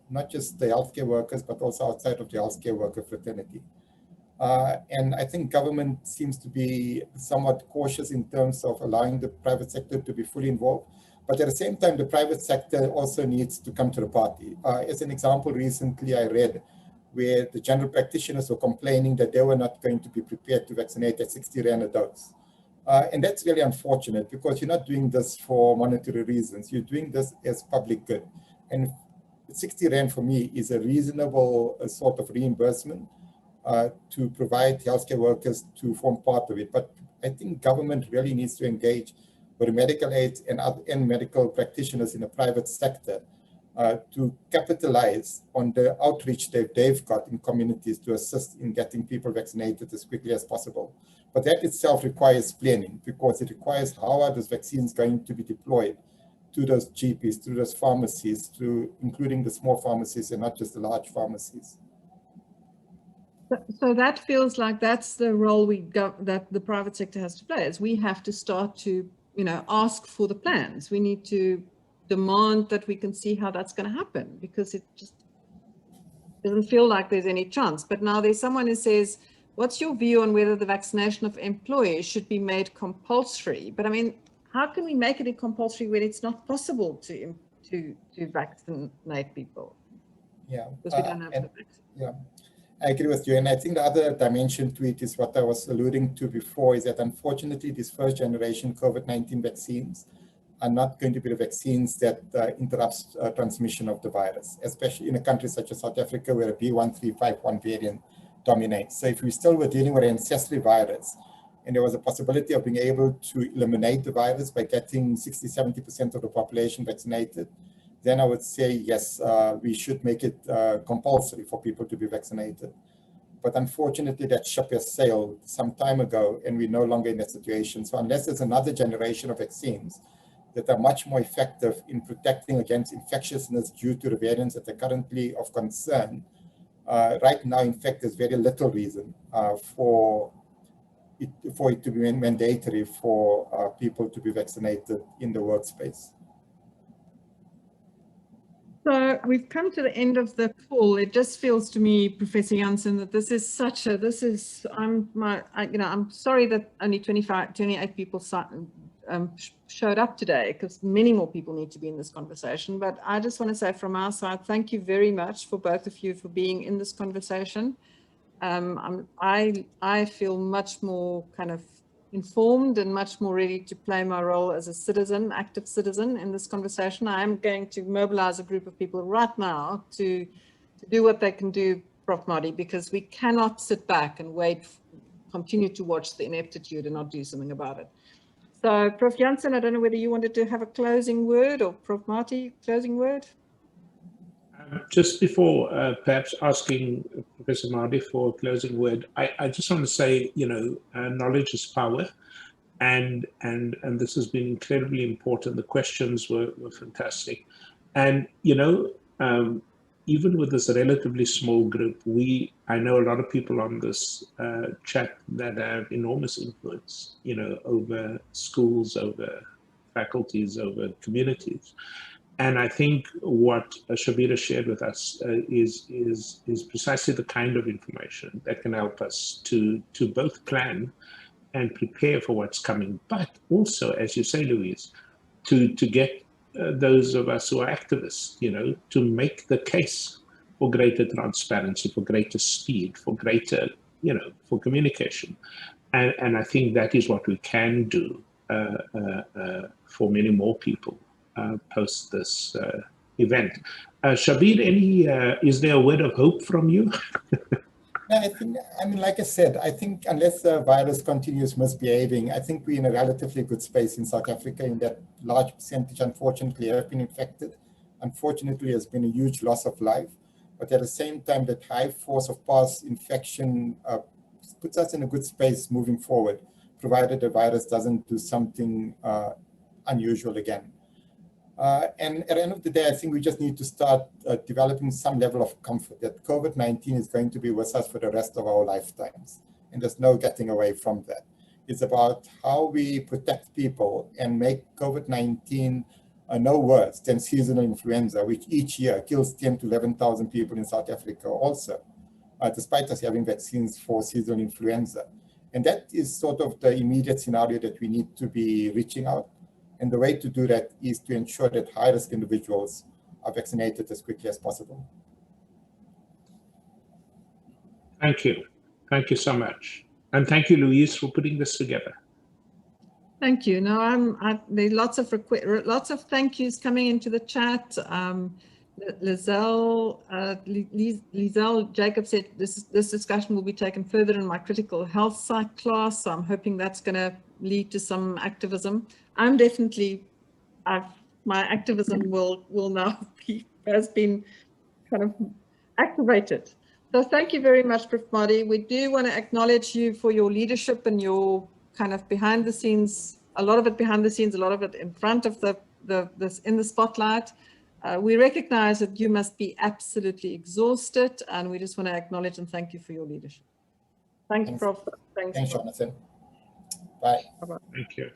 not just the healthcare workers, but also outside of the healthcare worker fraternity. And I think government seems to be somewhat cautious in terms of allowing the private sector to be fully involved. But at the same time, the private sector also needs to come to the party. As an example, recently I read where the general practitioners were complaining that they were not going to be prepared to vaccinate at 60 Rand a dose. And that's really unfortunate, because you're not doing this for monetary reasons. You're doing this as public good. And 60 Rand for me is a reasonable sort of reimbursement to provide healthcare workers to form part of it. But I think government really needs to engage with the medical aides and medical practitioners in the private sector to capitalize on the outreach that they've got in communities to assist in getting people vaccinated as quickly as possible. But that itself requires planning, because it requires how are those vaccines going to be deployed to those GPs, to those pharmacies, to including the small pharmacies and not just the large pharmacies. So that feels like that's the role that the private sector has to play, is we have to start to, you know, ask for the plans. We need to demand that we can see how that's going to happen, because it just doesn't feel like there's any chance. But now there's someone who says, what's your view on whether the vaccination of employees should be made compulsory? But I mean, how can we make it compulsory when it's not possible to vaccinate people? Yeah, Because we don't have the vaccine. Yeah, I agree with you. And I think the other dimension to it is what I was alluding to before, is that unfortunately these first generation COVID-19 vaccines are not going to be the vaccines that interrupts transmission of the virus, especially in a country such as South Africa where a B1351 variant dominates. So if we still were dealing with an ancestral virus and there was a possibility of being able to eliminate the virus by getting 60–70% of the population vaccinated, then I would say, yes, we should make it compulsory for people to be vaccinated. But unfortunately, that ship has sailed some time ago, and we're no longer in that situation. So unless there's another generation of vaccines that are much more effective in protecting against infectiousness due to the variants that are currently of concern, right now, in fact, there's very little reason for it to be mandatory for people to be vaccinated in the workspace. So we've come to the end of the call. It just feels to me, Professor Jansen, that this is such a, I'm sorry that only 28 people showed up today, because many more people need to be in this conversation. But I just want to say from our side, thank you very much for both of you for being in this conversation. I feel much more kind of informed and much more ready to play my role as a citizen, active citizen in this conversation. I am going to mobilize a group of people right now to do what they can do, Prof Madhi, because we cannot sit back and wait, continue to watch the ineptitude and not do something about it. So Prof Jansen, I don't know whether you wanted to have a closing word, or Prof Madhi, closing word? Just before perhaps asking Professor Madhi for a closing word, I just want to say, knowledge is power, and this has been incredibly important. The questions were fantastic, and even with this relatively small group, I know a lot of people on this chat that have enormous influence, over schools, over faculties, over communities. And I think what Shabir shared with us is precisely the kind of information that can help us to both plan and prepare for what's coming, but also, as you say, Louise, to get those of us who are activists, to make the case for greater transparency, for greater speed, for greater, for communication. And I think that is what we can do for many more people post this event. Shabir, is there a word of hope from you? No, like I said, I think unless the virus continues misbehaving, I think we're in a relatively good space in South Africa, in that large percentage, unfortunately, have been infected. Unfortunately, there's been a huge loss of life. But at the same time, that high force of past infection puts us in a good space moving forward, provided the virus doesn't do something unusual again. And at the end of the day, I think we just need to start developing some level of comfort that COVID-19 is going to be with us for the rest of our lifetimes. And there's no getting away from that. It's about how we protect people and make COVID-19 no worse than seasonal influenza, which each year kills 10,000 to 11,000 people in South Africa also, despite us having vaccines for seasonal influenza. And that is sort of the immediate scenario that we need to be reaching out. And the way to do that is to ensure that high-risk individuals are vaccinated as quickly as possible. Thank you. Thank you so much. And thank you, Louise, for putting this together. Thank you. No, there's lots of thank yous coming into the chat. Lizelle Jacob said this discussion will be taken further in my critical health psych class. So I'm hoping that's going to lead to some activism. I'm definitely, my activism will now has been kind of activated. So thank you very much, Prof Madhi. We do want to acknowledge you for your leadership and your kind of behind the scenes, a lot of it behind the scenes, a lot of it in front of this in the spotlight. We recognize that you must be absolutely exhausted, and we just want to acknowledge and thank you for your leadership. Thanks, Prof. Thanks, Jonathan. Bye. Thank you.